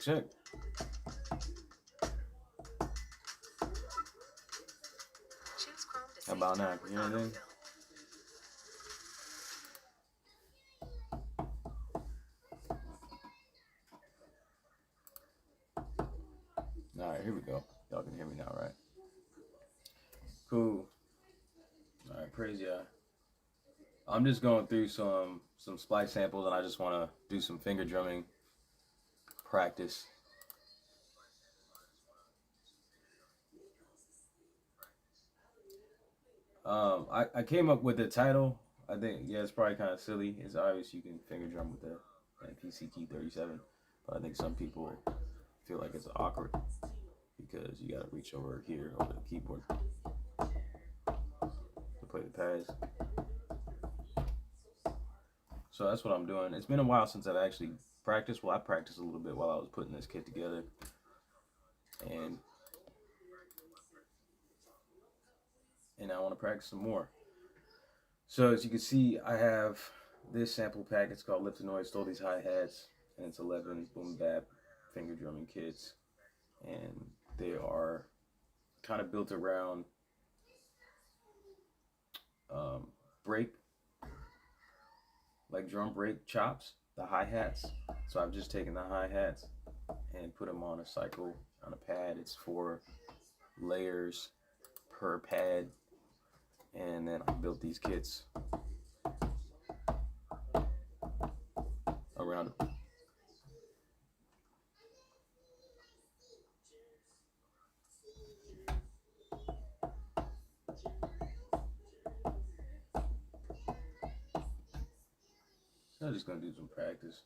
Check. How about now? Can you hear anything? All right, here we go. Y'all can hear me now, right? Cool. All right, praise ya. I'm just going through some splice samples, and I just want to do some finger drumming practice. I came up with the title. I think, yeah, it's probably kind of silly. It's obvious you can finger drum with the MPC KEY 37, but I think some people feel like it's awkward because you got to reach over here over the keyboard to play the pads. So that's what I'm doing. It's been a while since I've actually practiced. Well, I practiced a little bit while I was putting this kit together, and I want to practice some more. So as you can see, I have this sample pack. It's called Lift the Noise, Stole These Hi-Hats, and it's 11 boom bap finger drumming kits, and they are kind of built around break, like drum break chops, the hi-hats. So I've just taken the hi-hats and put them on a cycle on a pad. It's 4 layers per pad, and then I built these kits around it. So I'm just gonna do some practice.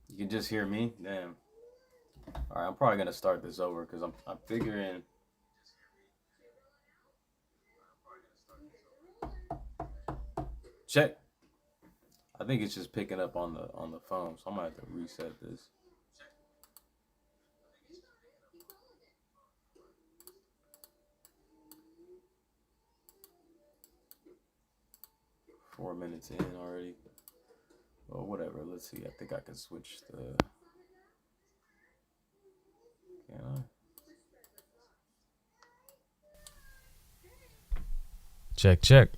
You can just hear me? Damn. Alright, I'm probably gonna start this over because I'm figuring check. I think it's just picking up on the phone, so I'm gonna have to reset this. 4 minutes in already. Well, whatever. Let's see. I think I can switch the. Can I? Check.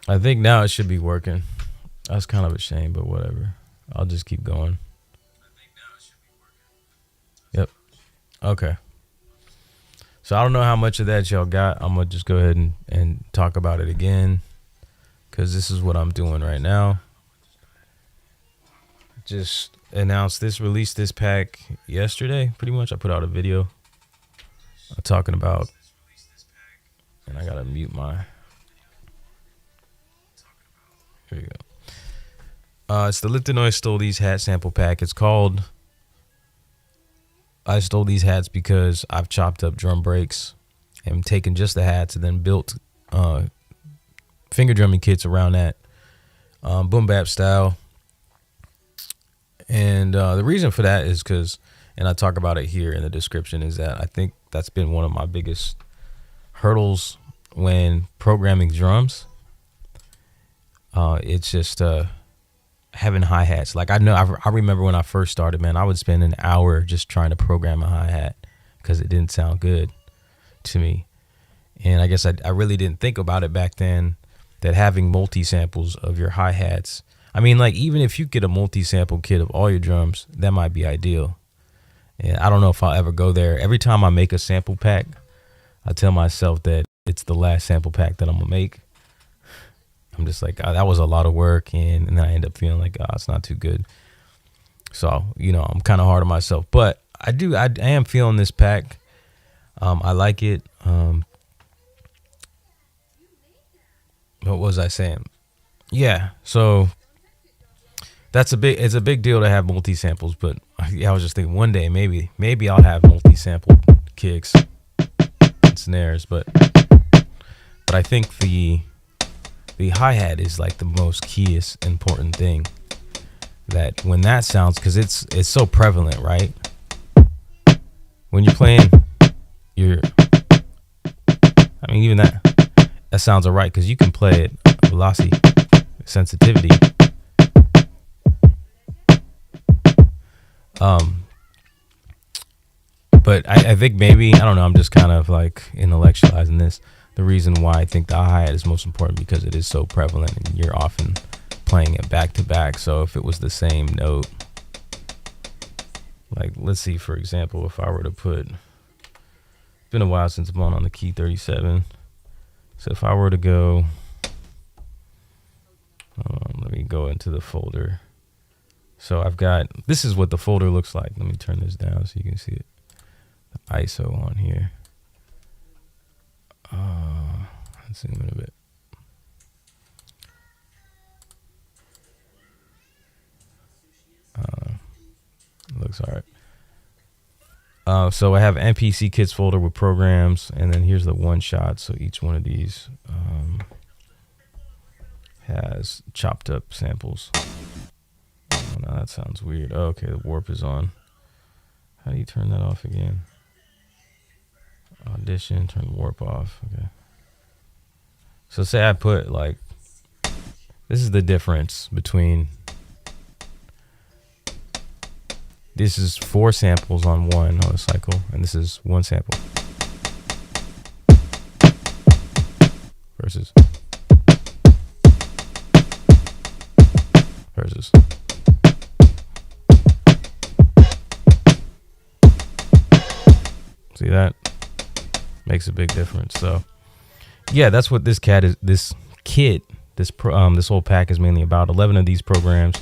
I think now it should be working. That's kind of a shame, but whatever. I'll just keep going. Yep. Okay. So I don't know how much of that y'all got. I'm going to just go ahead and talk about it again, because this is what I'm doing right now. Just announced this, released this pack yesterday, pretty much. I put out a video talking about, and I got to mute my, here you go. It's the Lift the Noise Stole These Hats sample pack. It's called I Stole These Hats because I've chopped up drum breaks and taken just the hats and then built finger drumming kits around that boom bap style. And the reason for that is because, and I talk about it here in the description, is that I think that's been one of my biggest hurdles when programming drums. It's just having hi-hats. Like I remember when I first started, man, I would spend an hour just trying to program a hi-hat because it didn't sound good to me. And I guess I really didn't think about it back then, that having multi-samples of your hi-hats, I mean, like, even if you get a multi-sample kit of all your drums, that might be ideal. And I don't know if I'll ever go there. Every time I make a sample pack, I tell myself that it's the last sample pack that I'm gonna make. I'm just like, oh, that was a lot of work, and then I end up feeling like, oh, it's not too good. So, you know, I'm kind of hard on myself, but I am feeling this pack. I like it. What was I saying? Yeah, so it's a big deal to have multi samples, but I was just thinking one day maybe I'll have multi sample kicks and snares, but I think the hi-hat is like the most keyest important thing. that when that sounds, because it's so prevalent, right? When you're playing your, I mean, even that sounds all right because you can play it velocity, sensitivity. But I think maybe, I don't know, I'm just kind of like intellectualizing this. The reason why I think the hi-hat is most important because it is so prevalent and you're often playing it back to back. So if it was the same note, like let's see, for example, if I were to put, it's been a while since I'm on the key 37. So if I were to go, let me go into the folder. So I've got, this is what the folder looks like. Let me turn this down so you can see it. The ISO on here. Let's zoom in a bit. Looks all right. So I have MPC kits folder with programs, and then here's the one shot. So each one of these has chopped up samples. Oh, now that sounds weird. Oh, okay, the warp is on. How do you turn that off again? Audition, turn the warp off. Okay. So say I put like, this is the difference between, this is 4 samples on one on a cycle, and this is 1 sample. Versus. See that? Makes a big difference. So yeah, that's what this kit is. This whole pack is mainly about. 11 of these programs.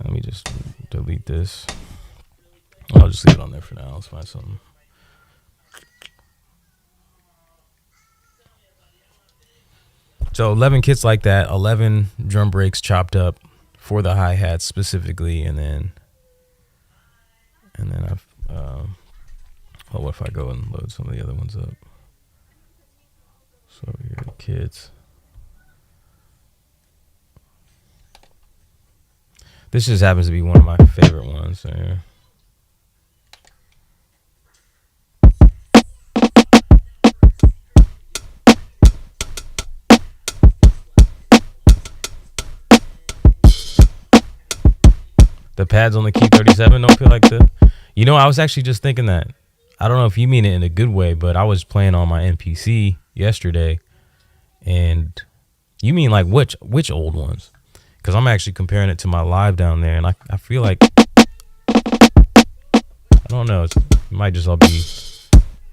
Let me just delete this. I'll just leave it on there for now. Let's find something. So 11 kits like that, 11 drum breaks chopped up for the hi-hats specifically, and then I've what if I go and load some of the other ones up? So here are the kits. This just happens to be one of my favorite ones. So yeah. The pads on the key 37 don't feel like the, you know, I was actually just thinking that. I don't know if you mean it in a good way, but I was playing on my MPC yesterday, and you mean like which old ones? Because I'm actually comparing it to my live down there, and I feel like, I don't know, it might just all be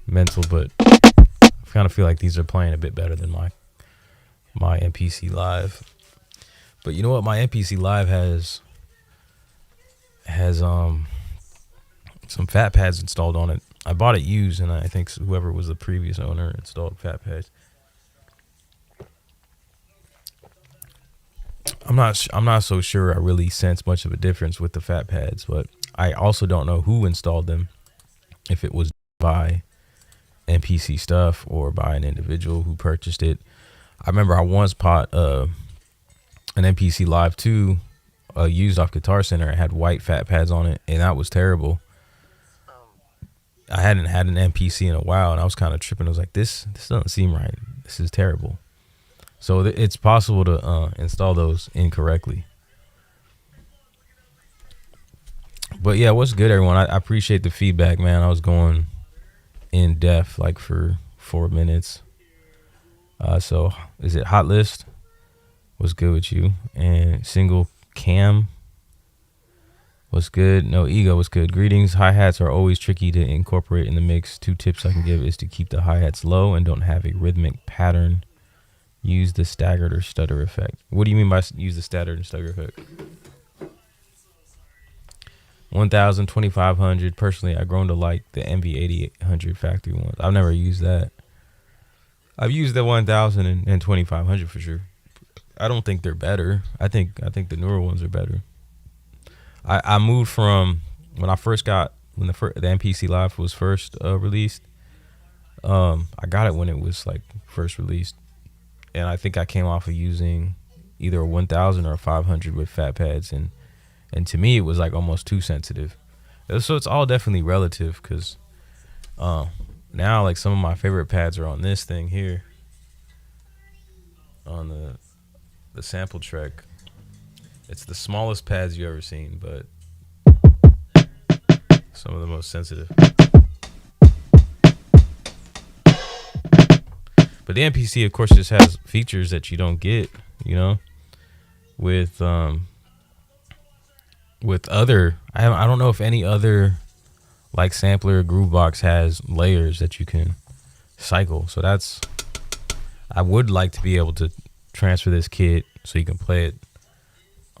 mental, but I kind of feel like these are playing a bit better than my MPC live. But you know what? My MPC live has some fat pads installed on it. I bought it used, and I think whoever was the previous owner installed fat pads. I'm not so sure I really sense much of a difference with the fat pads, but I also don't know who installed them, if it was by MPC stuff or by an individual who purchased it. I remember I once bought an MPC Live 2 used off Guitar Center. It had white fat pads on it, and that was terrible. I hadn't had an MPC in a while, and I was kind of tripping. I was like, this doesn't seem right. This is terrible. So it's possible to install those incorrectly. But yeah, what's good, everyone? I appreciate the feedback, man. I was going in depth like for 4 minutes. So is it Hot List? What's good with you? And Single Cam, what's good? No Ego, what's good? Greetings. Hi-hats are always tricky to incorporate in the mix. 2 tips I can give is to keep the hi-hats low and don't have a rhythmic pattern. Use the staggered or stutter effect. What do you mean by use the staggered and stutter effect? 1000, 2500. Personally, I've grown to like the MV8800 factory ones. I've never used that. I've used the 1000 and 2500 for sure. I don't think they're better. I think the newer ones are better. I moved from when the MPC Live was first released. I got it when it was like first released, and I think I came off of using either a 1000 or a 500 with fat pads, and and to me it was like almost too sensitive. So it's all definitely relative, because now like some of my favorite pads are on this thing here, on the SmplTrek. It's the smallest pads you ever seen, but some of the most sensitive. But the MPC, of course, just has features that you don't get, you know, with other. I don't know if any other like sampler or groovebox has layers that you can cycle. So that's, I would like to be able to transfer this kit so you can play it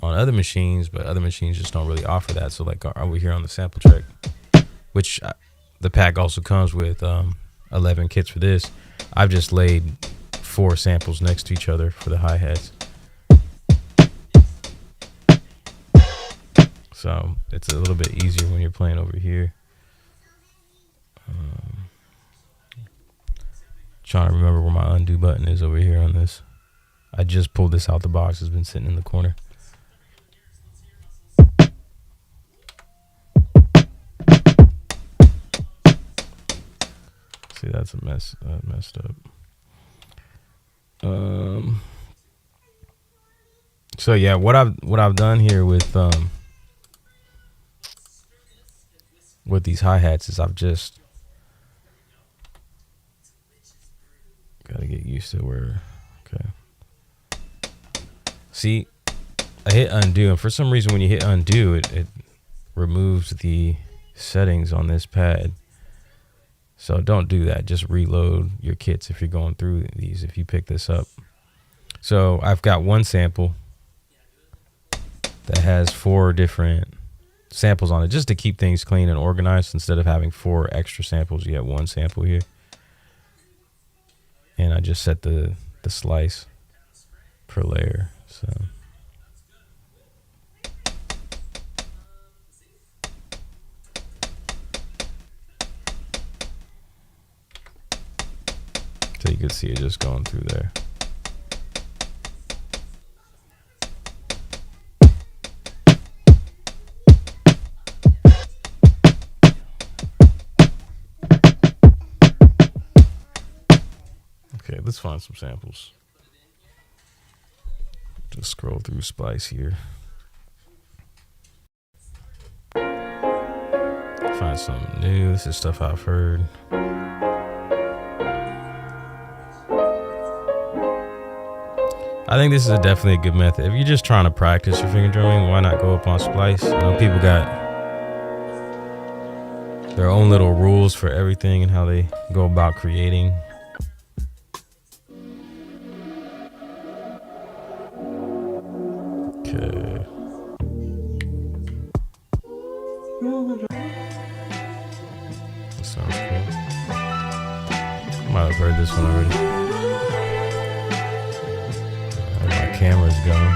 on other machines, but other machines just don't really offer that. So like over here on the SmplTrek, which the pack also comes with 11 kits for this, I've just laid 4 samples next to each other for the hi-hats. So it's a little bit easier when you're playing over here. Trying to remember where my undo button is over here on this. I just pulled this out the box. It's been sitting in the corner. See, that's a mess. Messed up. So yeah, what I've done here with these hi-hats is I've just gotta get used to where. Okay. See, I hit undo, and for some reason when you hit undo, it removes the settings on this pad. So don't do that. Just reload your kits if you're going through these, if you pick this up. So I've got one sample that has 4 different samples on it, just to keep things clean and organized. Instead of having 4 extra samples, you have 1 sample here. And I just set the slice per layer. So you can see it just going through there. Okay, let's find some samples. Just scroll through Splice here. Find something new. This is stuff I've heard. I think this is definitely a good method. If you're just trying to practice your finger drumming, why not go up on Splice? I know people got their own little rules for everything and how they go about creating. Okay. That sounds cool. I might have heard this one already. My camera's going.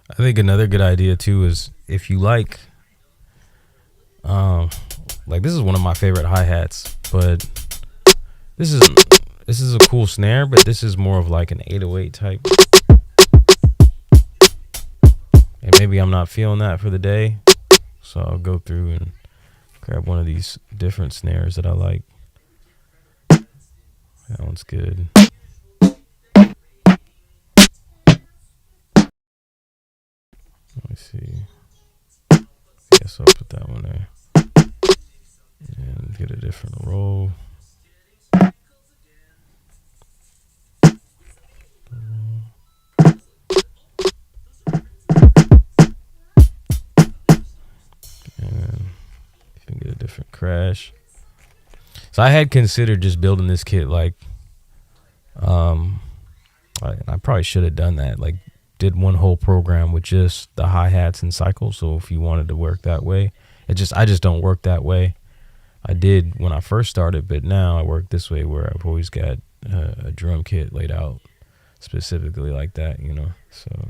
I think another good idea too is if you like this is one of my favorite hi-hats, but this is a cool snare, but this is more of like an 808 type. And maybe I'm not feeling that for the day, so I'll go through and grab one of these different snares that I like. That one's good. me see. Guess I'll put that one there. And get a different roll. And you can get a different crash. So I had considered just building this kit like, I probably should have done that. Like, did one whole program with just the hi-hats and cycles. So if you wanted to work that way, I just don't work that way. I did when I first started, but now I work this way where I've always got a drum kit laid out specifically like that, you know. So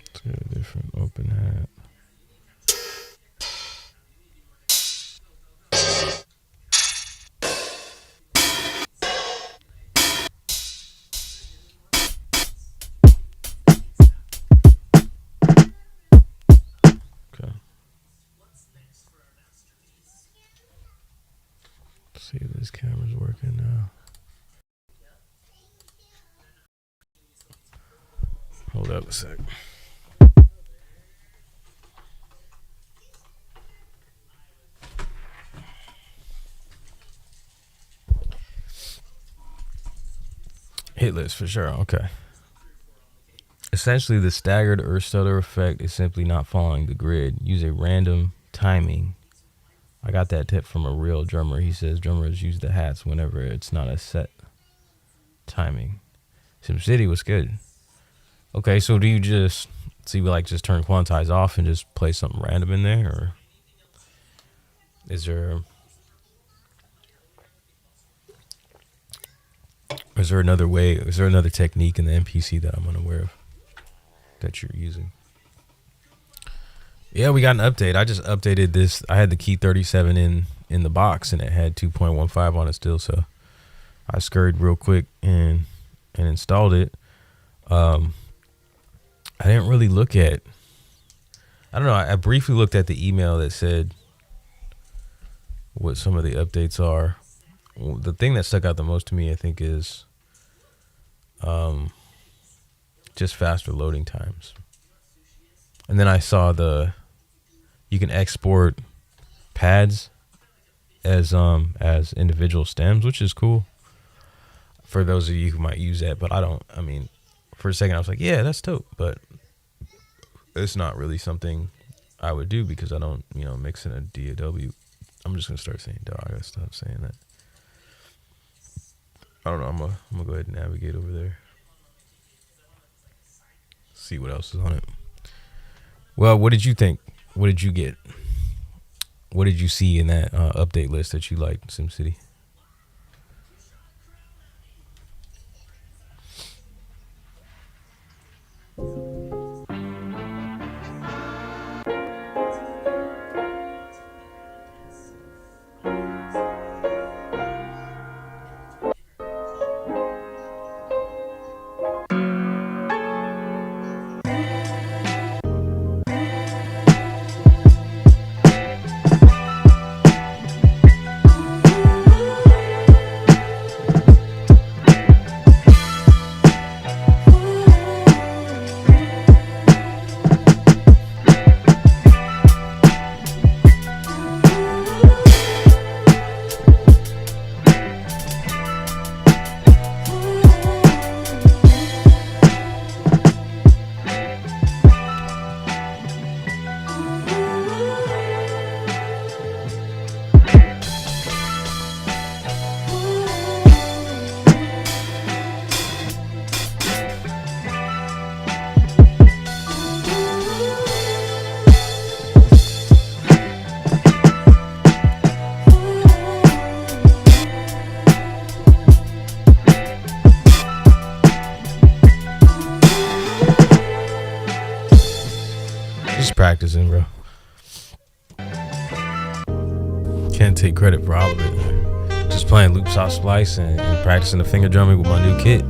let's get a different open hat. See if this camera's working now. Hold up a sec. Hit list for sure. Okay. Essentially, the staggered or stutter effect is simply not following the grid. Use a random timing. I got that tip from a real drummer. He says drummers use the hats whenever it's not a set timing. SimCity was good. Okay, so do you just just turn quantize off and just play something random in there, or is there another way? Is there another technique in the MPC that I'm unaware of that you're using? Yeah, we got an update. I just updated this. I had the Key 37 in the box, and it had 2.15 on it still. So I scurried real quick and installed it. I didn't really look at. I don't know. I briefly looked at the email that said what some of the updates are. The thing that stuck out the most to me, I think, is just faster loading times. And then I saw you can export pads as individual stems, which is cool for those of you who might use that. But I don't. I mean, for a second I was like, yeah, that's dope, but it's not really something I would do because I don't, mix in a DAW. I'm just gonna start saying DAW. I gotta stop saying that. I don't know. I'm gonna go ahead and navigate over there. See what else is on it. Well, what did you think? What did you get? What did you see in that update list that you liked, SimCity? Practicing, bro. Can't take credit for all of it. Just playing loop soft splice and practicing the finger drumming with my new kit.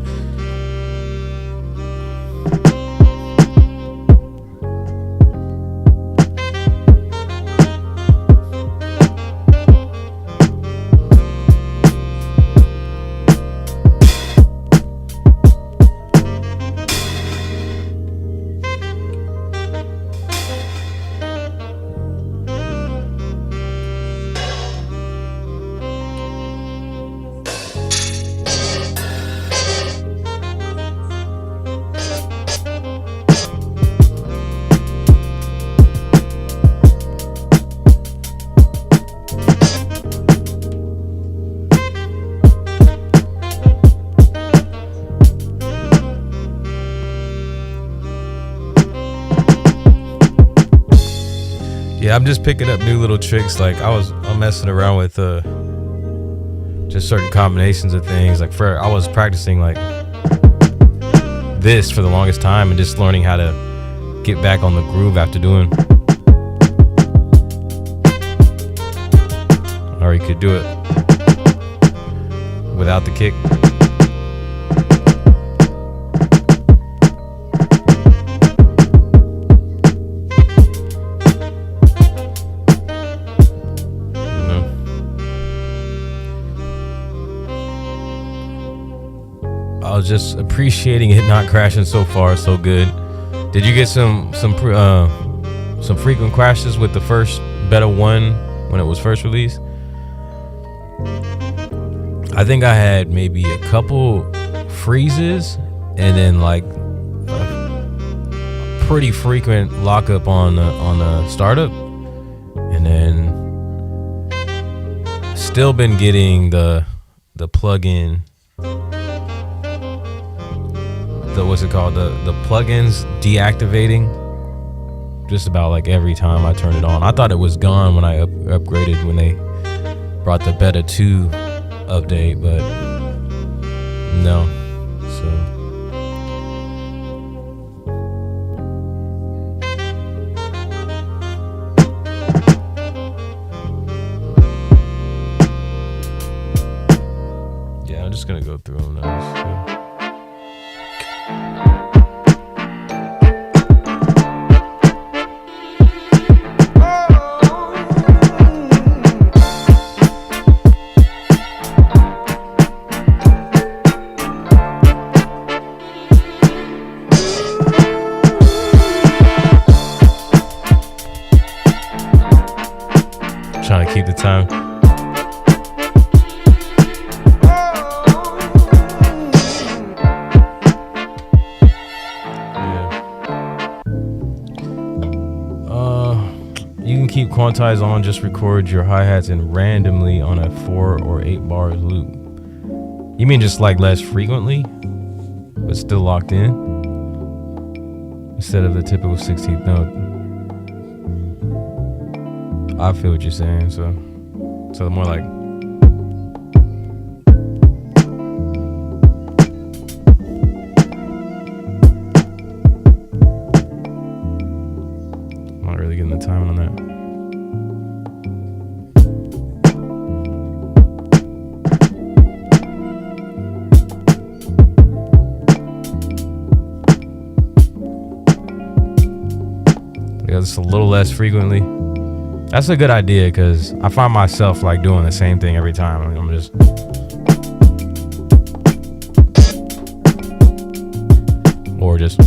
Yeah, I'm just picking up new little tricks. Like I'm messing around with just certain combinations of things. Like I was practicing like this for the longest time and just learning how to get back on the groove after doing. Or you could do it without the kick. I was just appreciating it not crashing so far, so good. Did you get some frequent crashes with the first Beta 1 when it was first released? I think I had maybe a couple freezes and then like a pretty frequent lockup on the startup, and then still been getting the plugin. What's it called? The plugins deactivating just about like every time I turn it on. I thought it was gone when I upgraded when they brought the Beta 2 update, but no. So yeah, I'm just gonna go through them now. Trying to keep the time. Yeah. You can keep quantize on, just record your hi-hats and randomly on a 4 or 8 bar loop. You mean just like less frequently, but still locked in? Instead of the typical 16th note. I feel what you're saying, so more like I'm not really getting the timing on that. Yeah, just a little less frequently. That's a good idea, because I find myself like doing the same thing every time. I mean, I'm just or just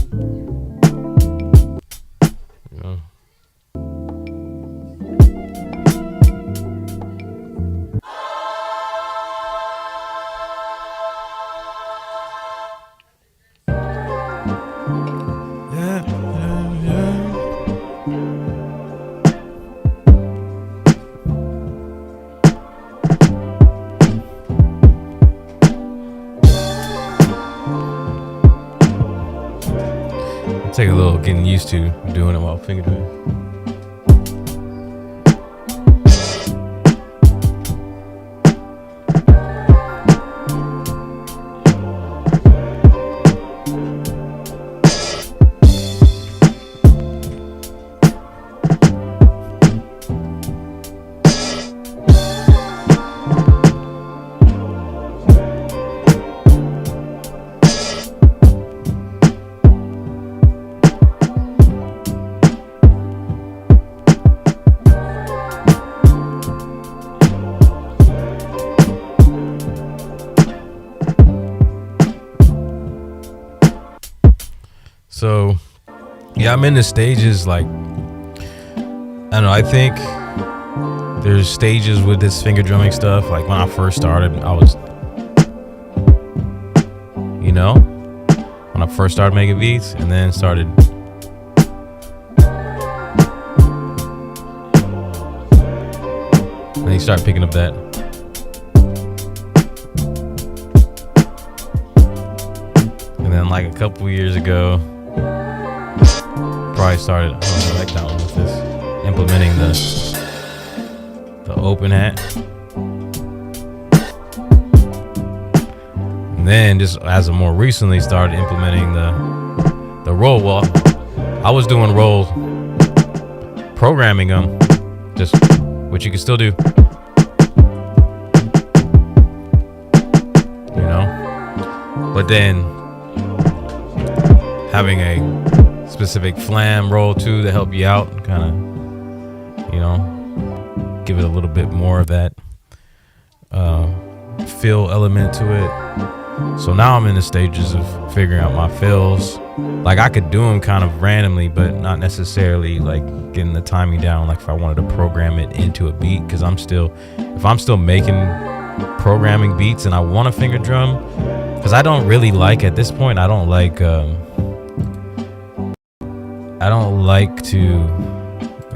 take a little getting used to doing it while fingerdrumming. So, yeah, I'm in the stages, like, I don't know, I think there's stages with this finger drumming stuff. Like, when I first started, I was, you know, when I first started making beats, and then started, and you start picking up that. And then, like, a couple years ago, probably started, I don't know, like that one with this implementing the open hat. And then just as I more recently started implementing the roll. Well, I was doing rolls, programming them, just which you can still do. You know? But then having a specific flam roll too to help you out, kind of, you know, give it a little bit more of that fill element to it. So now I'm in the stages of figuring out my fills. Like I could do them kind of randomly, but not necessarily like getting the timing down. Like if I wanted to program it into a beat, because if I'm still making programming beats and I want a finger drum, because I don't really like at this point. I don't like to.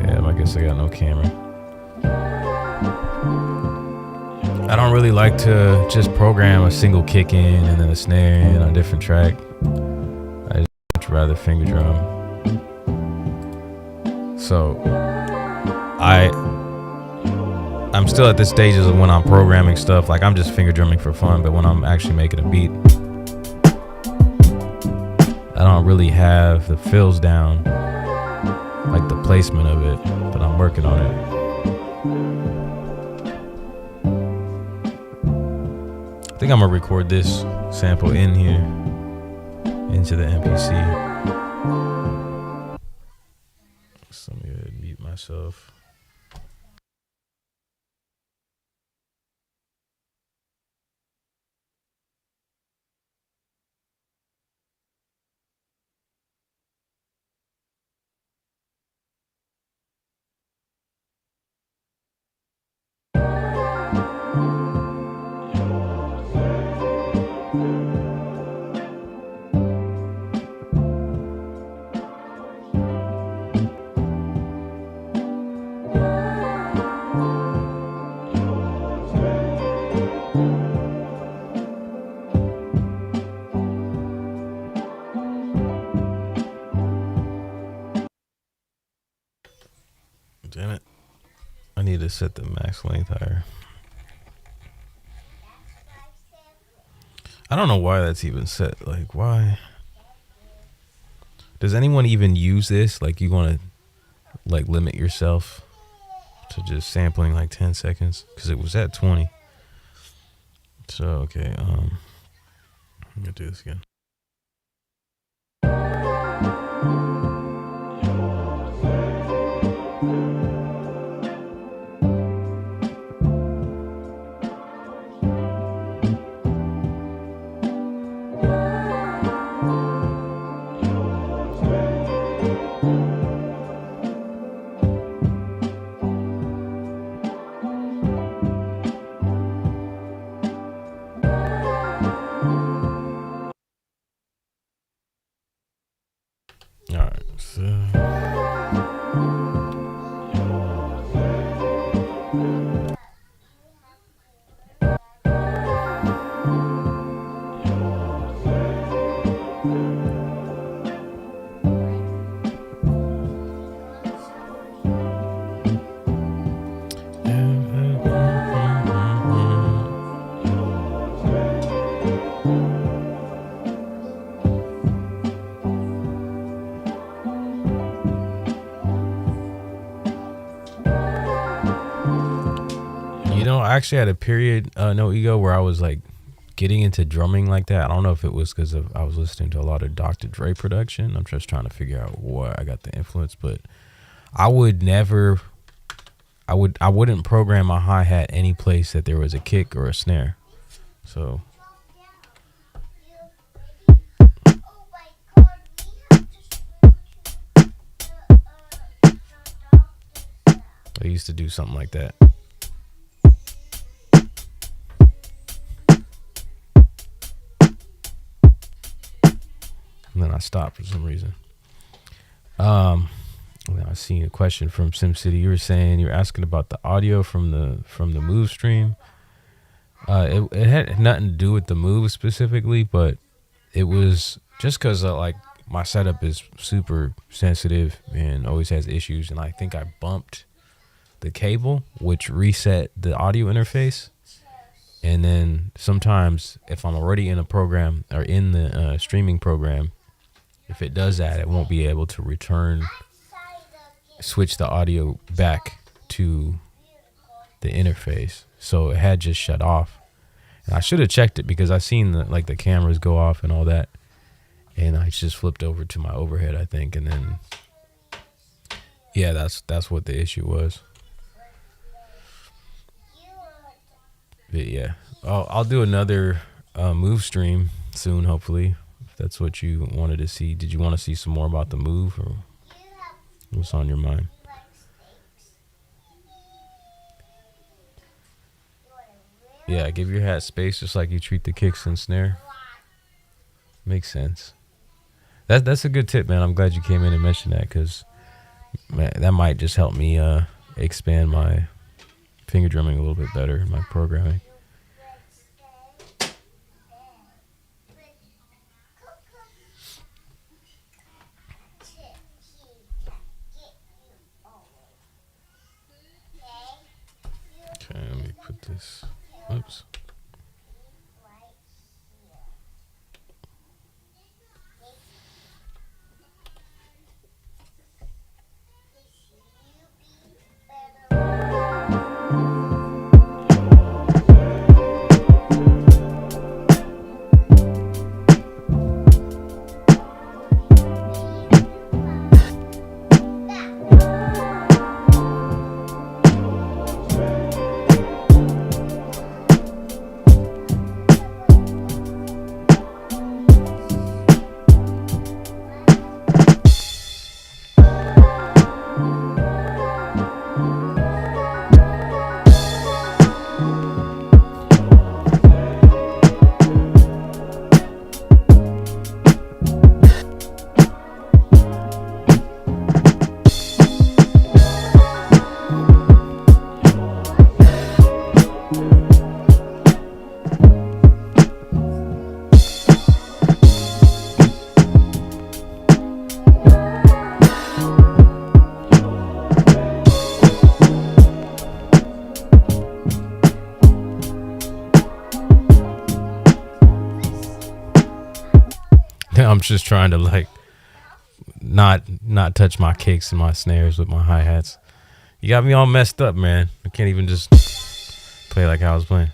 Yeah, I guess I got no camera. I don't really like to just program a single kick in and then a snare in on a different track. I just much rather finger drum. So I'm still at the stages of when I'm programming stuff, like I'm just finger drumming for fun, but when I'm actually making a beat, I don't really have the fills down, like the placement of it, but I'm working on it. I think I'm gonna record this sample in here into the MPC. So let me go ahead and mute myself. Damn it. I need to set the max length higher. I don't know why that's even set. Like, why? Does anyone even use this? Like, you want to, like, limit yourself to just sampling like 10 seconds? Because it was at 20. So, okay. I'm going to do this again. Alright, so I actually had a period, no ego, where I was like getting into drumming like that. I don't know if it was because I was listening to a lot of Dr. Dre production. I'm just trying to figure out what I got the influence, but I would never, I wouldn't program my hi-hat any place that there was a kick or a snare. So I used to do something like that. And then I stopped for some reason. I seen a question from SimCity. You were saying, you were asking about the audio from the move stream. It had nothing to do with the move specifically, but it was just because like my setup is super sensitive and always has issues, and I think I bumped the cable, which reset the audio interface. And then sometimes if I'm already in a program or in the streaming program, if it does that, it won't be able to switch the audio back to the interface. So it had just shut off, and I should have checked it because I seen the cameras go off and all that, and I just flipped over to my overhead, I think, and then yeah, that's what the issue was. But yeah, I'll do another move stream soon, hopefully, if that's what you wanted to see. Did you want to see some more about the move, or what's on your mind? Yeah, give your hat space just like you treat the kicks and snare. Makes sense. That's a good tip, man. I'm glad you came in and mentioned that, because that might just help me expand my finger drumming a little bit better in my programming. Okay, let me put this. Oops. I'm just trying to not touch my kicks and my snares with my hi-hats. You got me all messed up, man. I can't even just play like I was playing.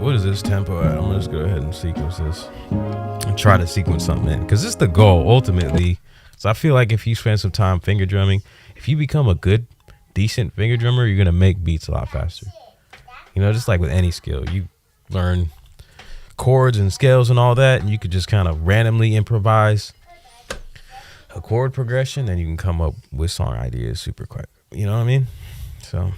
What is this tempo at? I'm gonna just go ahead and sequence this and try to sequence something in, because this is the goal ultimately. So I feel like if you spend some time finger drumming, if you become a good, decent finger drummer, you're gonna make beats a lot faster. You know, just like with any skill, you learn chords and scales and all that, and you could just kind of randomly improvise a chord progression, and you can come up with song ideas super quick. You know what I mean? So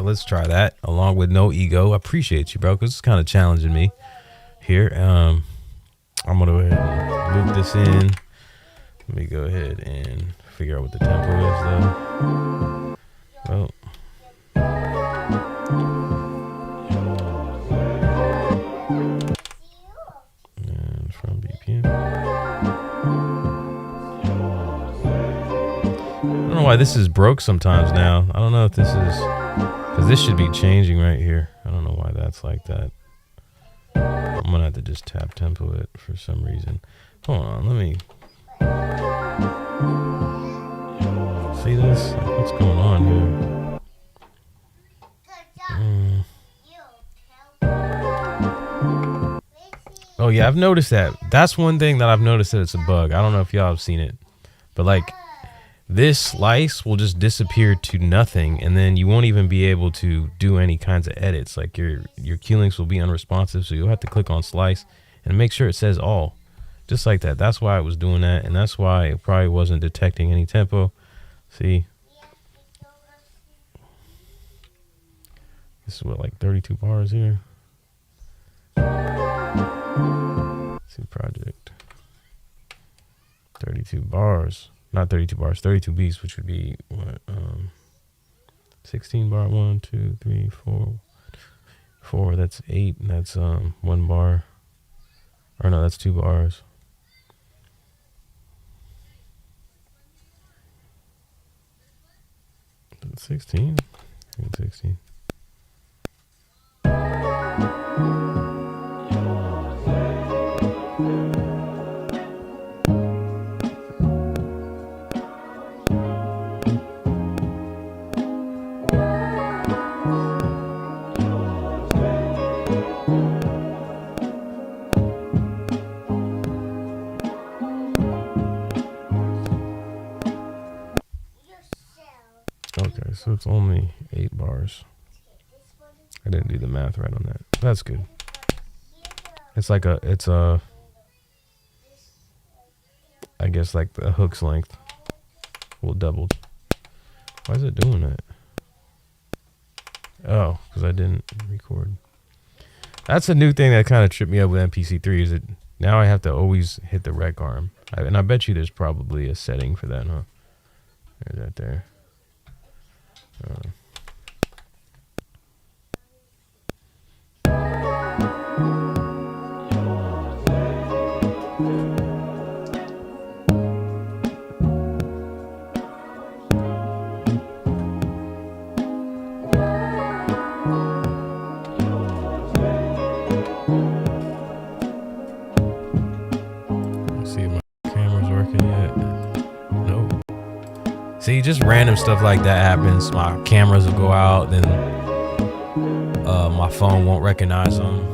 let's try that along with No Ego. I appreciate you, bro, because it's kind of challenging me here. I'm gonna go ahead and loop this in. Let me go ahead and figure out what the tempo is though. Well, and from BPM. I don't know why this is broke sometimes now. I don't know if this is, because this should be changing right here. I don't know why that's like that. I'm gonna have to just tap tempo it for some reason. Hold on, let me see this. Like, what's going on here? Oh yeah, I've noticed that. That's one thing that I've noticed that it's a bug. I don't know if y'all have seen it, but like this slice will just disappear to nothing, and then you won't even be able to do any kinds of edits. Like your cue links will be unresponsive, so you'll have to click on slice and make sure it says all, just like that. That's why it was doing that, and that's why it probably wasn't detecting any tempo. See, this is what, like 32 bars here. Let's see, project 32 bars. Not 32 bars, 32 beats, which would be what, 16 bar, 1, 2, 3, 4, that's 8, and that's 1 bar, or no, that's 2 bars. That's 16, 16. Okay, so it's only 8 bars. I didn't do the math right on that. That's good. It's like I guess like the hook's length will double. Why is it doing that? Oh, because I didn't record. That's a new thing that kind of tripped me up with MPC 3, is that now I have to always hit the rec arm. And I bet you there's probably a setting for that, huh? There's that there. See if my camera's working yet. Nope. See, just random stuff like that happens. My cameras will go out, then my phone won't recognize them.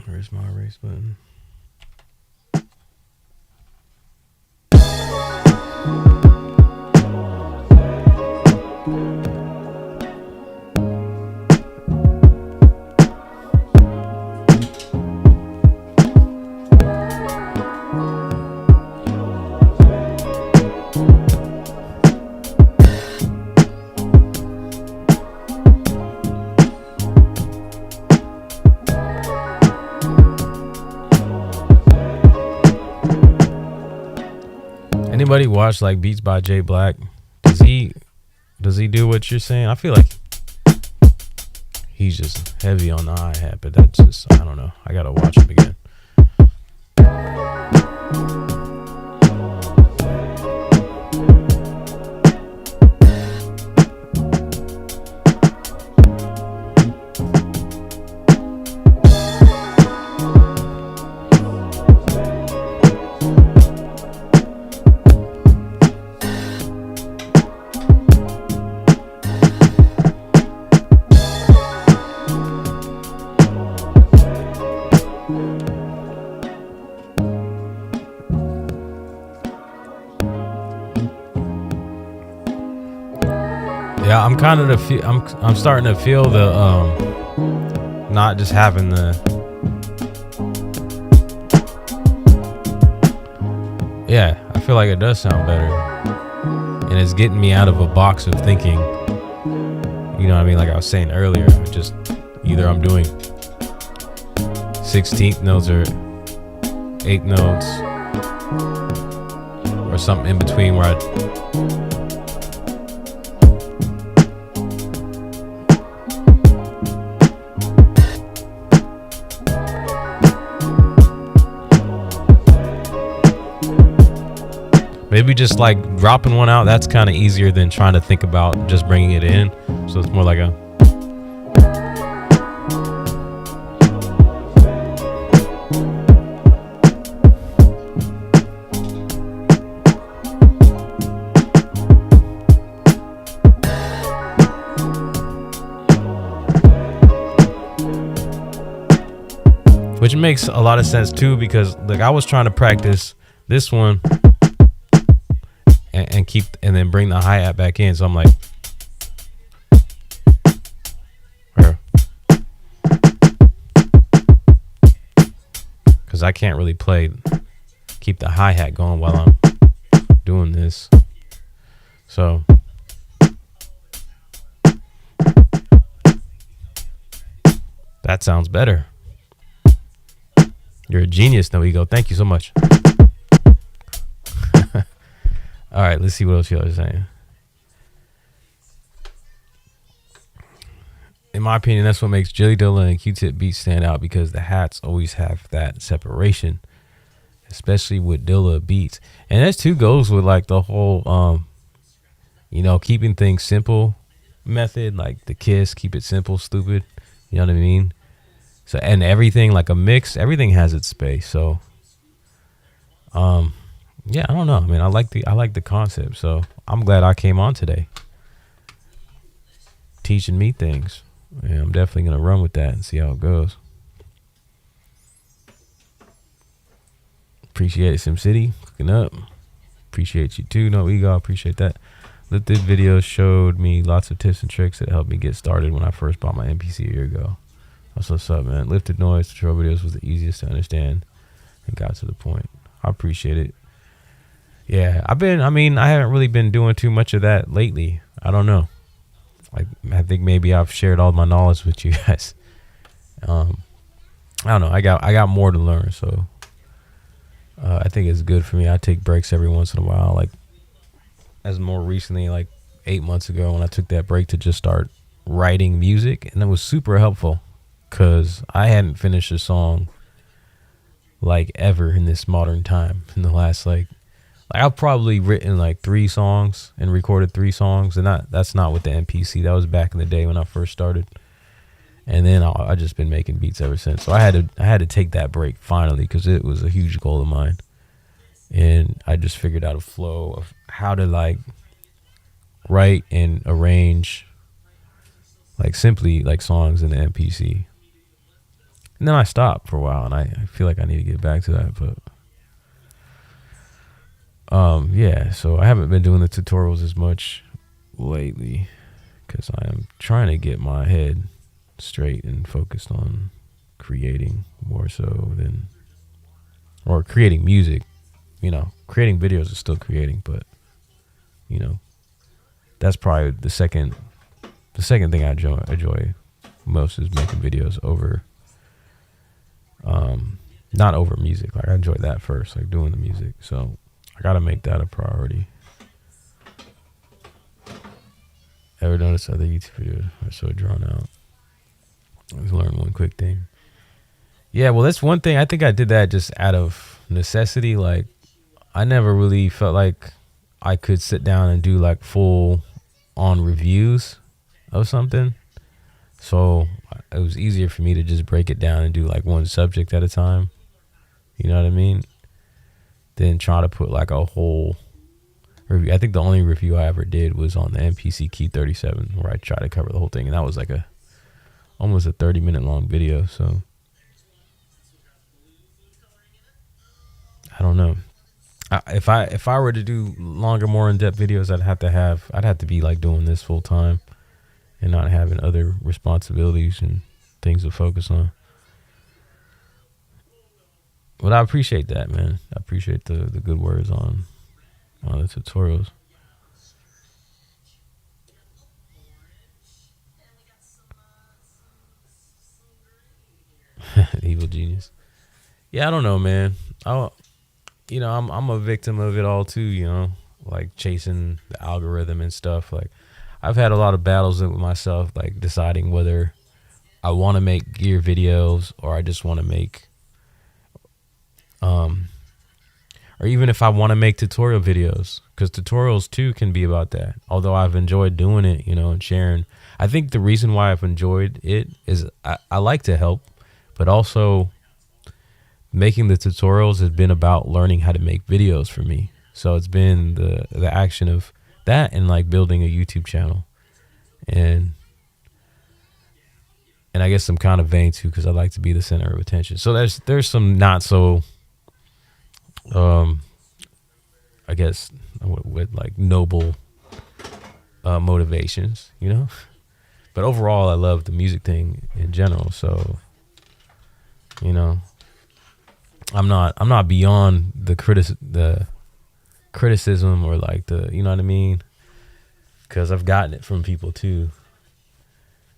Where's my erase button? Anybody watch like Beats by J Black? Does he do what you're saying? I feel like he's just heavy on the hi-hat, but that's just, I don't know. I gotta watch him again. I'm kind of I'm starting to feel the not just having the I feel like it does sound better, and it's getting me out of a box of thinking. You know what I mean? Like I was saying earlier, just either I'm doing 16th notes or 8th notes or something in between where maybe just like dropping one out. That's kind of easier than trying to think about just bringing it in. So it's more like a which makes a lot of sense too, because like I was trying to practice this one and keep and then bring the hi-hat back in. So I'm like, because I can't really keep the hi-hat going while I'm doing this. So that sounds better. You're a genius, No Ego. Thank you so much. All right, let's see what else y'all are saying. In my opinion, that's what makes Jilly Dilla and Q-Tip beats stand out, because the hats always have that separation, especially with Dilla beats. And that too goes with like the whole, keeping things simple method, like the Kiss, keep it simple, stupid. You know what I mean? So, and everything like a mix, everything has its space. So, yeah, I don't know. I mean, I like the concept. So I'm glad I came on today, teaching me things. And I'm definitely gonna run with that and see how it goes. Appreciate it, SimCity, cooking up. Appreciate you too, No Ego. Appreciate that. Lifted videos showed me lots of tips and tricks that helped me get started when I first bought my MPC a year ago. That's what's up, man. Lifted noise tutorial videos was the easiest to understand and got to the point. I appreciate it. Yeah, I haven't really been doing too much of that lately. I don't know. I think maybe I've shared all my knowledge with you guys. I don't know. I got more to learn, so I think it's good for me. I take breaks every once in a while. Like as more recently, like 8 months ago, when I took that break to just start writing music, and that was super helpful because I hadn't finished a song like ever in this modern time. In the last I've probably written like 3 songs and recorded 3 songs, and that's not with the MPC. That was back in the day when I first started, and then I just been making beats ever since. So I had to take that break finally, because it was a huge goal of mine, and I just figured out a flow of how to like write and arrange like simply like songs in the MPC. And then I stopped for a while, and I feel like I need to get back to that, but. Yeah, so I haven't been doing the tutorials as much lately because I am trying to get my head straight and focused on creating more so than, or creating music. Creating videos is still creating, but that's probably the second thing I enjoy most is making videos over, not over music. Like I enjoy that first, like doing the music. So I gotta make that a priority. Ever notice other YouTube videos are so drawn out? Let's learn one quick thing. Yeah, well, that's one thing. I think I did that just out of necessity. Like, I never really felt like I could sit down and do like full on reviews of something. So it was easier for me to just break it down and do like one subject at a time. You know what I mean? Then try to put like a whole review. I think the only review I ever did was on the MPC KEY 37, where I tried to cover the whole thing, and that was like almost a 30-minute long video. So I don't know. If I were to do longer, more in-depth videos, I'd have to be like doing this full time. and not having other responsibilities and things to focus on. But I appreciate that, man. I appreciate the good words on the tutorials. Evil genius. Yeah, I don't know, man. I'm a victim of it all too, like chasing the algorithm and stuff. Like, I've had a lot of battles with myself, like deciding whether I want to make gear videos or I just want to make, or even if I want to make tutorial videos, because tutorials too can be about that. Although I've enjoyed doing it, and sharing. I think the reason why I've enjoyed it is I like to help, but also making the tutorials has been about learning how to make videos for me. So it's been the action of that and like building a YouTube channel. And I guess I'm kind of vain too, because I like to be the center of attention. So there's some not so, I guess with like noble motivations, But overall, I love the music thing in general. So, I'm not beyond the criticism or like you know what I mean? Because I've gotten it from people too,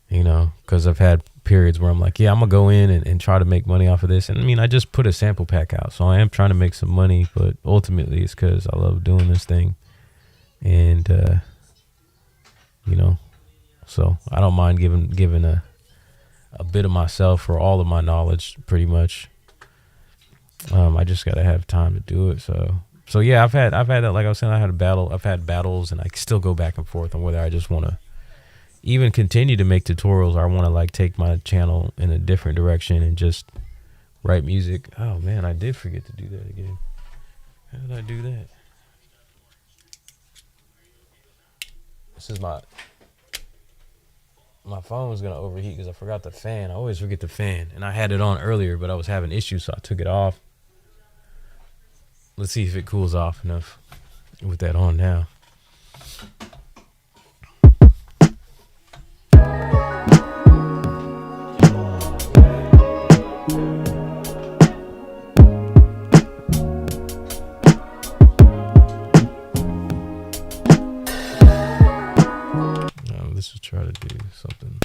because I've had periods where I'm like, yeah, I'm gonna go in and try to make money off of this. And I mean, I just put a sample pack out, so I am trying to make some money, but ultimately it's because I love doing this thing. And, so I don't mind giving a bit of myself or all of my knowledge pretty much. I just got to have time to do it. So yeah, I've had that, like I was saying, I've had battles, and I still go back and forth on whether I just want to even continue to make tutorials or I want to like take my channel in a different direction and just write music. Oh man, I did forget to do that again. How did I do that? This is my phone was going to overheat because I forgot the fan. I always forget the fan. And I had it on earlier, but I was having issues, so I took it off. Let's see if it cools off enough with that on now. Let's just try to do something.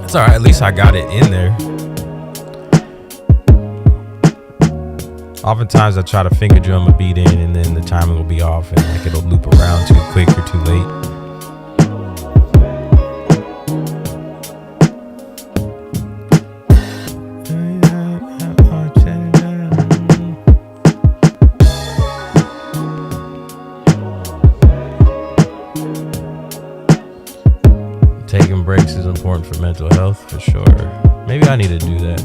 It's all right. At least I got it in there. Oftentimes I try to finger drum a beat in, and then the timing will be off, and like it'll loop around too quick or too late. Taking breaks is important for mental health, for sure. Maybe I need to do that.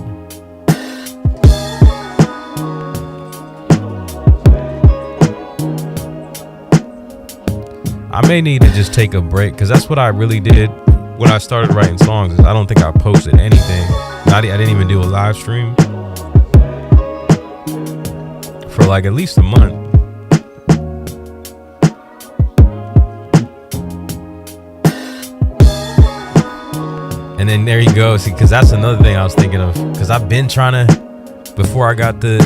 I may need to just take a break, because that's what I really did when I started writing songs. Is I don't think I posted anything. I didn't even do a live stream for like at least a month. And then there you go. See, because that's another thing I was thinking of. Because I've been trying to, before I got the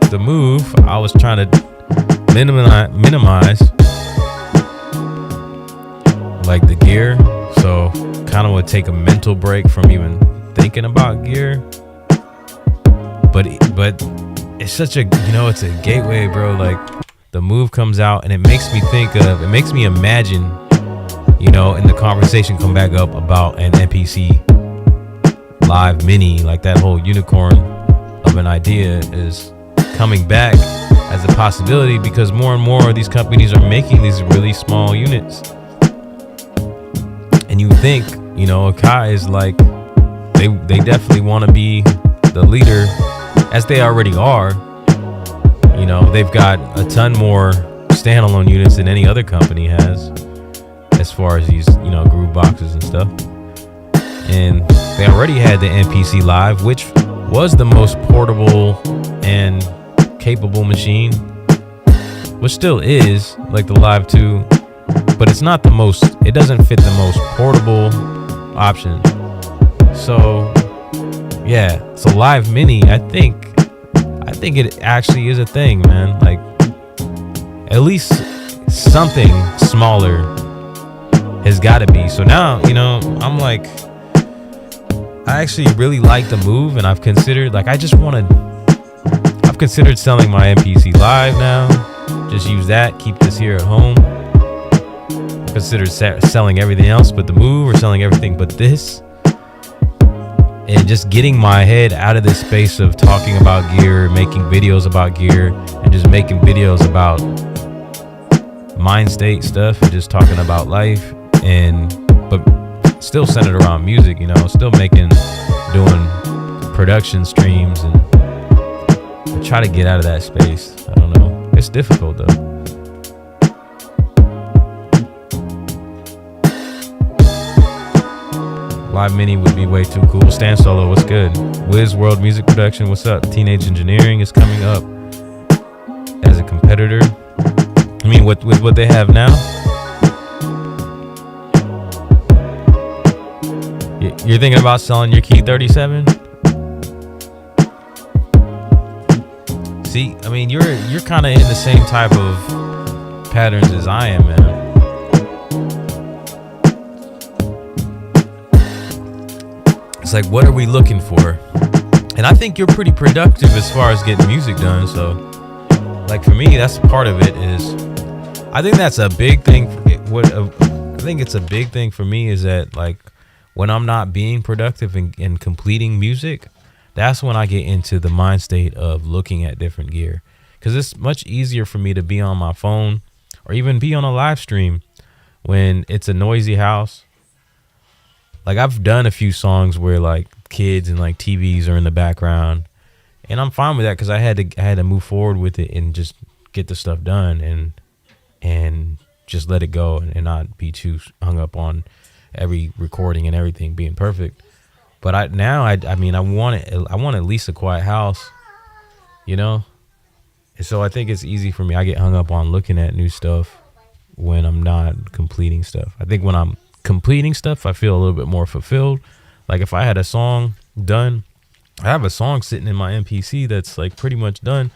with the Move, I was trying to minimize like the gear, so kind of would take a mental break from even thinking about gear. But it's such a, you know, it's a gateway, bro. Like the Move comes out and it makes me imagine, you know, in the conversation come back up about an MPC Live Mini, like that whole unicorn of an idea is coming back as a possibility, because more and more of these companies are making these really small units. And you think, you know, Akai is like, they definitely want to be the leader, as they already are. You know, they've got a ton more standalone units than any other company has, as far as these, you know, groove boxes and stuff. And they already had the MPC Live, which was the most portable and capable machine, which still is, like the Live 2, but it's not the most, it doesn't fit the most portable option. So yeah, so Live Mini, I think it actually is a thing, man. Like at least something smaller has got to be. So now, you know, I'm like, I actually really like the Move, and I've considered, like, I've considered selling my MPC Live now, just use that, keep this here at home. Considered selling everything else but the Move, or selling everything but this, and just getting my head out of this space of talking about gear, making videos about gear, and just making videos about mind state stuff, and just talking about life, but still centered around music, you know, still doing production streams, and try to get out of that space. I don't know, it's difficult though. Live Mini would be way too cool. Stan Solo, what's good? Wiz World Music Production, what's up? Teenage Engineering is coming up as a competitor. I mean, with what they have now. You're thinking about selling your Key 37? See, I mean, you're kind of in the same type of patterns as I am, man. It's like, what are we looking for? And I think you're pretty productive as far as getting music done. So, like, for me, that's part of it. Is I think that's a big thing. I think it's a big thing for me is that, like, when I'm not being productive and completing music, that's when I get into the mind state of looking at different gear. Because it's much easier for me to be on my phone or even be on a live stream when it's a noisy house. Like, I've done a few songs where, like, kids and, like, TVs are in the background, and I'm fine with that because I had to move forward with it and just get the stuff done and just let it go and not be too hung up on every recording and everything being perfect. But I want at least a quiet house, you know? And so I think it's easy for me. I get hung up on looking at new stuff when I'm not completing stuff. I think when I'm completing stuff, I feel a little bit more fulfilled. Like if I had a song done, I have a song sitting in my MPC that's like pretty much done,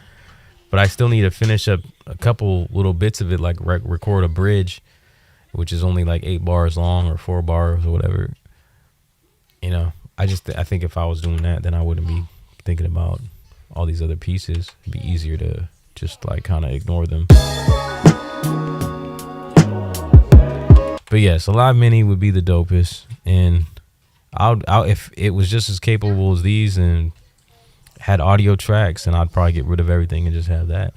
but I still need to finish up a couple little bits of it, like record a bridge, which is only like 8 bars long or 4 bars or whatever. You know, I think if I was doing that, then I wouldn't be thinking about all these other pieces. It'd be easier to just like kind of ignore them. But yeah, so Live Mini would be the dopest, and I'll if it was just as capable as these and had audio tracks, and I'd probably get rid of everything and just have that.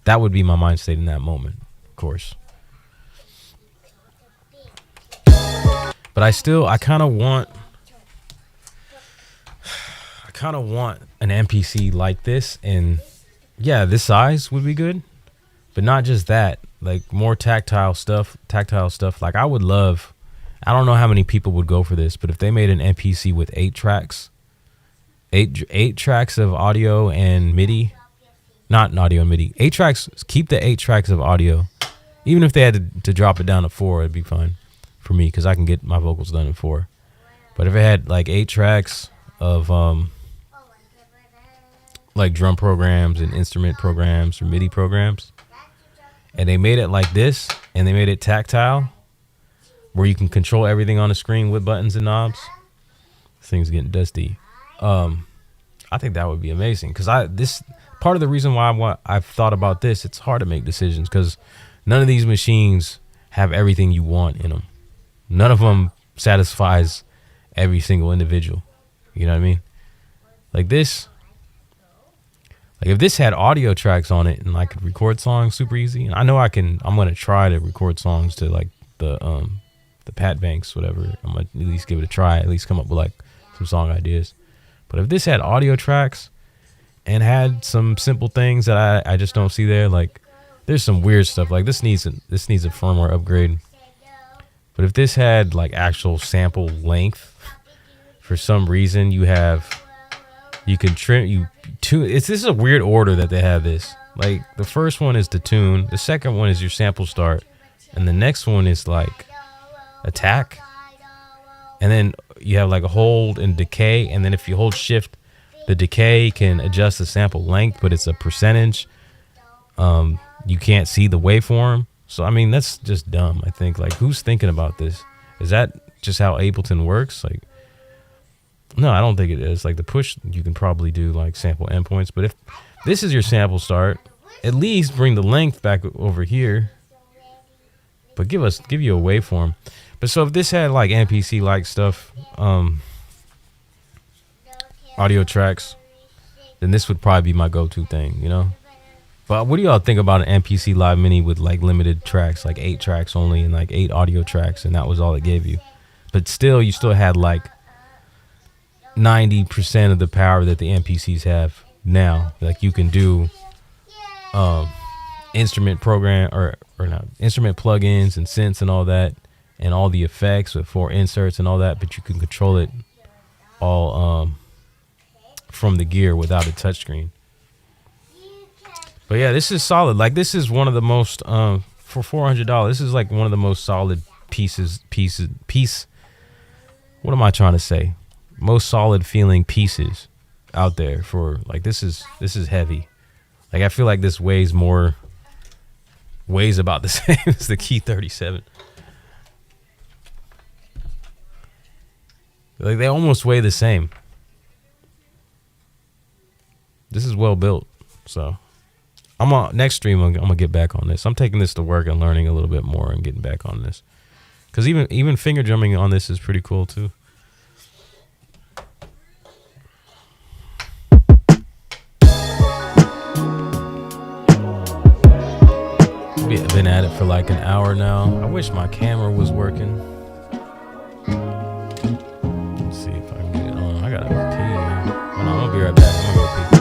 That would be my mind state in that moment, of course. But I kind of want an MPC like this, and yeah, this size would be good, but not just that. Like more tactile stuff. Like I would love, I don't know how many people would go for this, but if they made an MPC with 8 tracks, eight tracks of audio and MIDI, not audio and MIDI, 8 tracks, keep the 8 tracks of audio. Even if they had to drop it down to 4, it'd be fine for me because I can get my vocals done in 4. But if it had like 8 tracks of like drum programs and instrument programs or MIDI programs, and they made it like this, and they made it tactile, where you can control everything on the screen with buttons and knobs. Things getting dusty. I think that would be amazing, because this part of the reason why I've thought about this. It's hard to make decisions because none of these machines have everything you want in them. None of them satisfies every single individual. You know what I mean? Like this. Like if this had audio tracks on it and I could record songs super easy, and I know I can. I'm gonna try to record songs to like the Pat Banks, whatever. I'm gonna at least give it a try. At least come up with like some song ideas. But if this had audio tracks and had some simple things that I just don't see there, like there's some weird stuff. Like this needs a firmware upgrade. But if this had like actual sample length, for some reason you can tune. This is a weird order that they have this. Like the first one is the tune, the second one is your sample start, and the next one is like attack. And then you have like a hold and decay, and then if you hold shift, the decay can adjust the sample length, but it's a percentage. You can't see the waveform. So I mean that's just dumb. I think, like, who's thinking about this? Is that just how Ableton works? Like, no, I don't think it is. Like the push, you can probably do like sample endpoints, but if this is your sample start, at least bring the length back over here, but give you a waveform. But so if this had like MPC like stuff, audio tracks, then this would probably be my go-to thing, you know? But what do y'all think about an MPC Live Mini with like limited tracks, like 8 tracks only, and like 8 audio tracks, and that was all it gave you? But still, you still had like 90% of the power that the MPCs have now. Like you can do instrument program or not instrument plugins and synths and all that, and all the effects with 4 inserts and all that, but you can control it all from the gear without a touchscreen. But yeah, this is solid. Like this is one of the most for $400. This is like one of the most solid pieces. What am I trying to say? Most solid feeling pieces out there for like this is heavy. Like I feel like this weighs about the same as the Key 37. Like they almost weigh the same. This is well built. So next stream I'm gonna get back on this. I'm taking this to work and learning a little bit more and getting back on this. Cause even finger drumming on this is pretty cool too. Been at it for like an hour now. I wish my camera was working. Let's see if I can get it on. I gotta go pee. Hold on, I'm gonna be right back. I'm gonna go pee.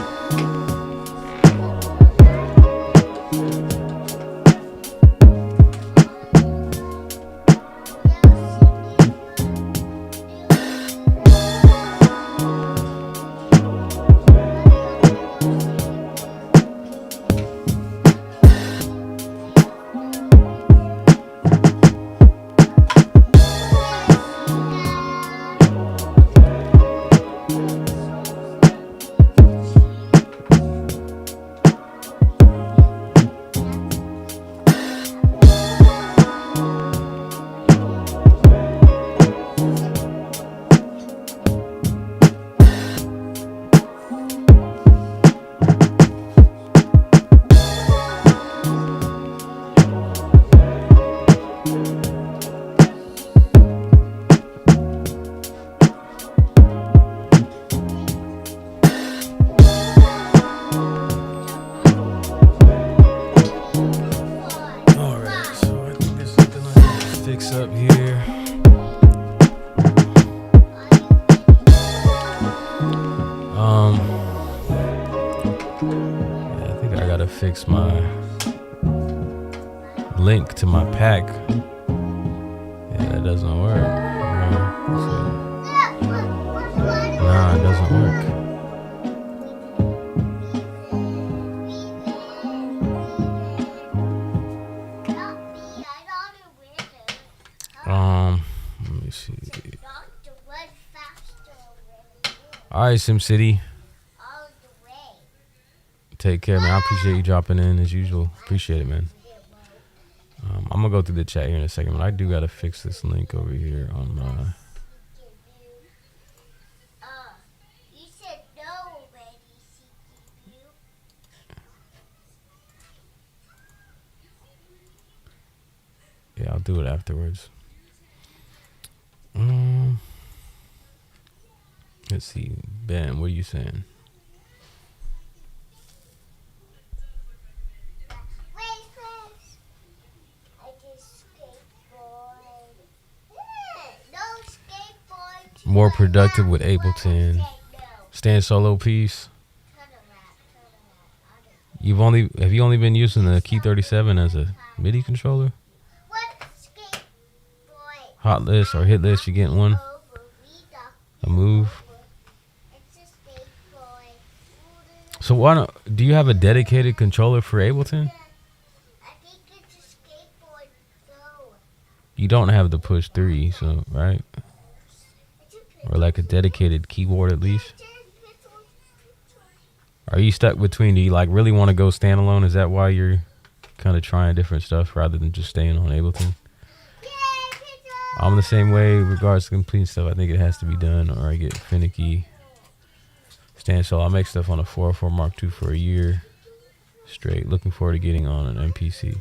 Fix my link to my pack. Yeah, that doesn't work. Nah, it doesn't work. Let me see. All right, SimCity. Take care, man. I appreciate you dropping in as usual. Appreciate it, man. I'm gonna go through the chat here in a second, but I do gotta fix this link over here on my. Yeah, I'll do it afterwards. Let's see, Ben, what are you saying? More productive with Ableton. Stand solo piece. Have you only been using the Key 37 as a MIDI controller? Hot list or hit list, you getting one? A move. So why don't, do you have a dedicated controller for Ableton? You don't have the push 3, so right? Or like a dedicated keyboard at least. Are you stuck between, do you like really want to go standalone? Is that why you're kind of trying different stuff rather than just staying on Ableton? I'm the same way in regards to completing stuff. I think it has to be done or I get finicky. Stand solo. I make stuff on a 404 Mark II for a year straight. Looking forward to getting on an MPC.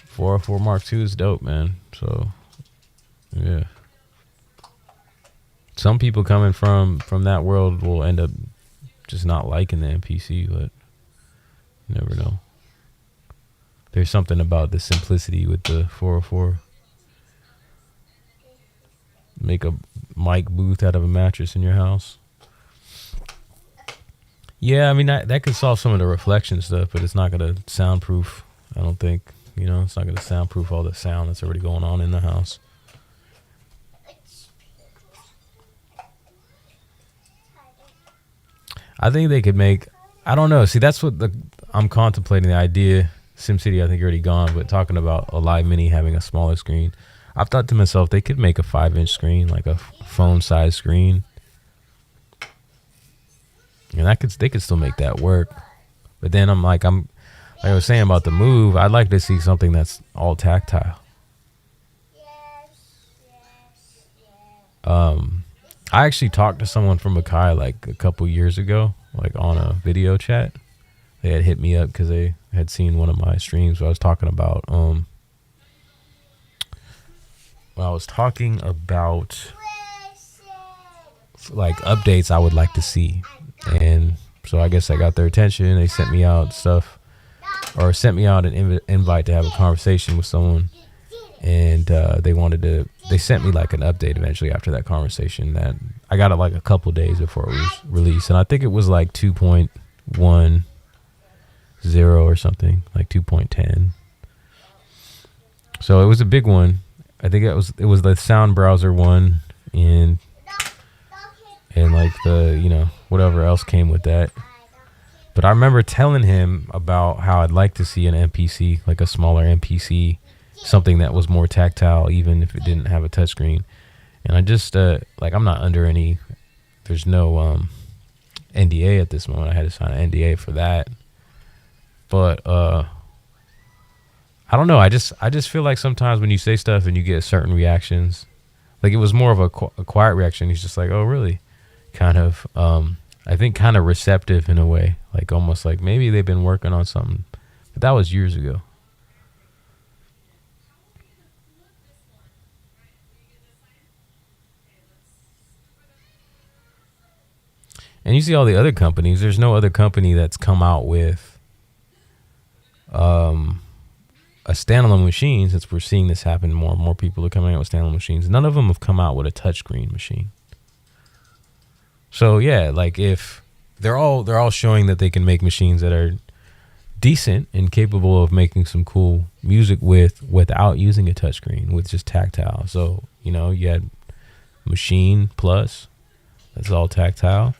404 Mark II is dope, man. So, yeah. Some people coming from that world will end up just not liking the MPC, but you never know. There's something about the simplicity with the 404. Make a mic booth out of a mattress in your house. Yeah, I mean, that could solve some of the reflection stuff, but it's not going to soundproof, I don't think. You know, it's not going to soundproof all the sound that's already going on in the house. I think they could make, I don't know. See, that's what I'm contemplating, the idea. SimCity, I think, already gone, but talking about a Live Mini having a smaller screen. I've thought to myself, they could make a 5-inch screen, like a phone-sized screen. And they could still make that work. But then like I was saying about the Move, I'd like to see something that's all tactile. I actually talked to someone from MKII like a couple years ago, like on a video chat. They had hit me up because they had seen one of my streams where I was talking about like updates I would like to see. And so I guess I got their attention. They sent me out stuff, or sent me out an invite to have a conversation with someone. And they sent me like an update eventually after that conversation that I got it like a couple days before it was released. And I think it was like 2.10 or something, like 2.10. So it was a big one. I think it was the sound browser one and like the, you know, whatever else came with that. But I remember telling him about how I'd like to see an MPC, like a smaller MPC, something that was more tactile, even if it didn't have a touchscreen. And I just, like, I'm not under any, there's no NDA at this moment. I had to sign an NDA for that. But, I don't know. I just feel like sometimes when you say stuff and you get certain reactions, like it was more of a quiet reaction. He's just like, oh, really? Kind of, I think kind of receptive in a way, like almost like maybe they've been working on something, but that was years ago. And you see all the other companies, there's no other company that's come out with a standalone machine, since we're seeing this happen more and more people are coming out with standalone machines. None of them have come out with a touchscreen machine. So yeah, like if they're all showing that they can make machines that are decent and capable of making some cool music without using a touchscreen, with just tactile. So, you know, you had Machine Plus, that's all tactile.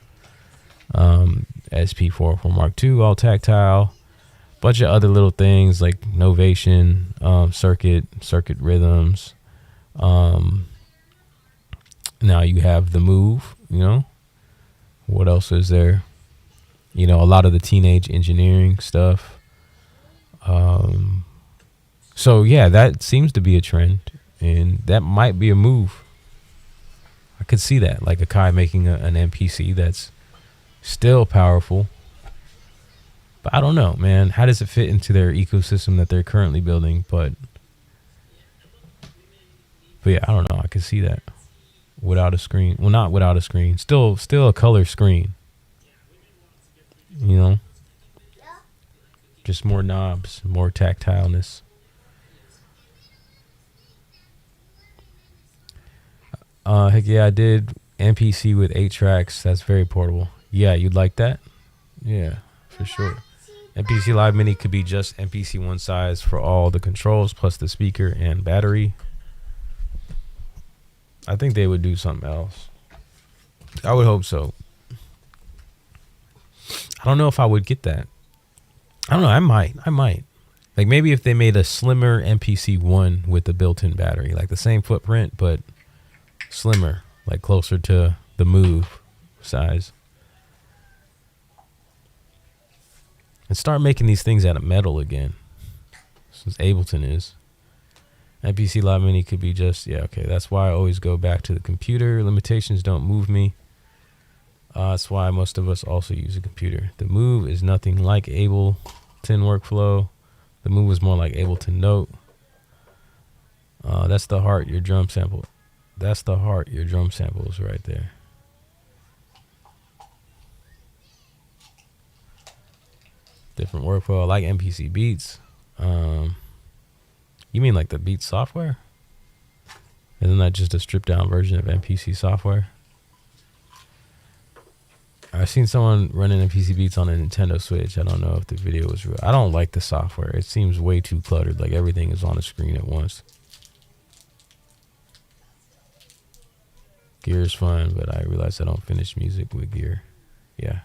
SP404 Mark II, all tactile. Bunch of other little things like Novation, circuit rhythms. Now you have the Move, you know. What else is there? You know, a lot of the teenage engineering stuff. So yeah, that seems to be a trend, and that might be a move. I could see that, like a Kai making an MPC that's still powerful. But I don't know, man. How does it fit into their ecosystem that they're currently building? But yeah, I don't know. I could see that without a screen. Well, not without a screen. Still a color screen. You know, just more knobs, more tactileness. Heck yeah, I did MPC with 8 tracks. That's very portable. Yeah, you'd like that? Yeah, for sure. MPC Live Mini could be just MPC one size for all the controls plus the speaker and battery. I think they would do something else. I would hope so. I don't know if I would get that. I don't know. I might. Like maybe if they made a slimmer MPC 1 with the built-in battery, like the same footprint, but slimmer, like closer to the Move size. And start making these things out of metal again, since Ableton is. MPC Live Mini could be just, yeah, okay. That's why I always go back to the computer. Limitations don't move me. That's why most of us also use a computer. The Move is nothing like Ableton workflow. The Move is more like Ableton Note. That's the heart, your drum sample. That's the heart, your drum samples right there. Different workflow. I like MPC Beats. You mean like the Beats software? Isn't that just a stripped down version of MPC software? I've seen someone running MPC Beats on a Nintendo Switch. I don't know if the video was real. I don't like the software. It seems way too cluttered. Like everything is on the screen at once. Gear is fun, but I realize I don't finish music with Gear. Yeah.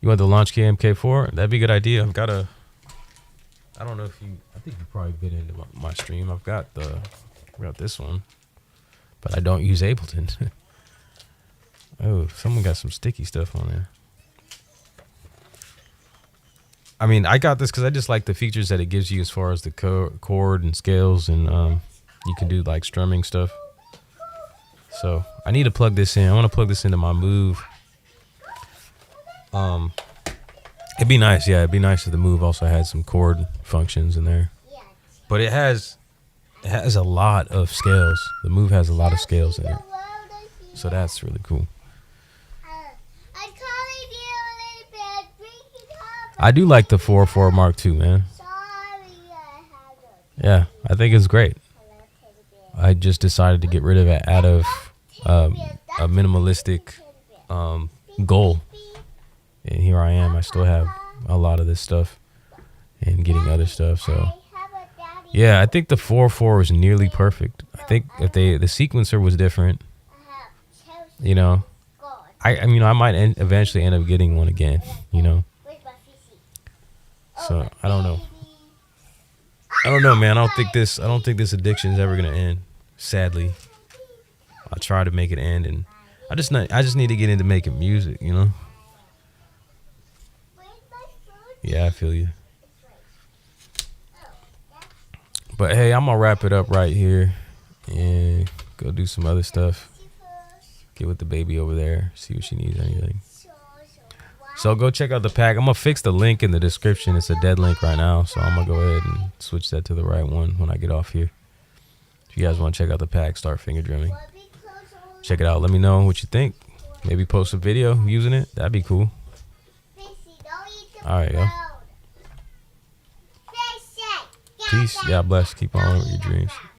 You want the Launch Key MK4? That'd be a good idea. I've got a... I don't know if you... I think you probably been into my stream. I've got this one. But I don't use Ableton. Oh, someone got some sticky stuff on there. I mean, I got this because I just like the features that it gives you as far as the chord and scales, and you can do like strumming stuff. So I need to plug this in. I want to plug this into my Move. It'd be nice, yeah. It'd be nice if the Move also had some chord functions in there. But it has a lot of scales. The Move has a lot of scales in it, so that's really cool. I do like the 4.4 Mark II, man. Yeah, I think it's great. I just decided to get rid of it out of a minimalistic goal. And here I am. I still have a lot of this stuff and getting other stuff. So, yeah, I think the 4.4 is nearly perfect. I think if the sequencer was different, you know, I might eventually end up getting one again, you know. So I don't know. Man. I don't think this addiction is ever gonna end. Sadly, I try to make it end, and I just need to get into making music, you know. Yeah, I feel you. But hey, I'm gonna wrap it up right here and go do some other stuff. Get with the baby over there, see if she needs anything. So go check out the pack. I'm gonna fix the link in the description. It's a dead link right now, so I'm gonna go ahead and switch that to the right one when I get off here. If you guys want to check out the pack, start finger drumming. Check it out. Let me know what you think. Maybe post a video using it. That'd be cool. All right, yo. Peace. God bless. Keep on with your dreams.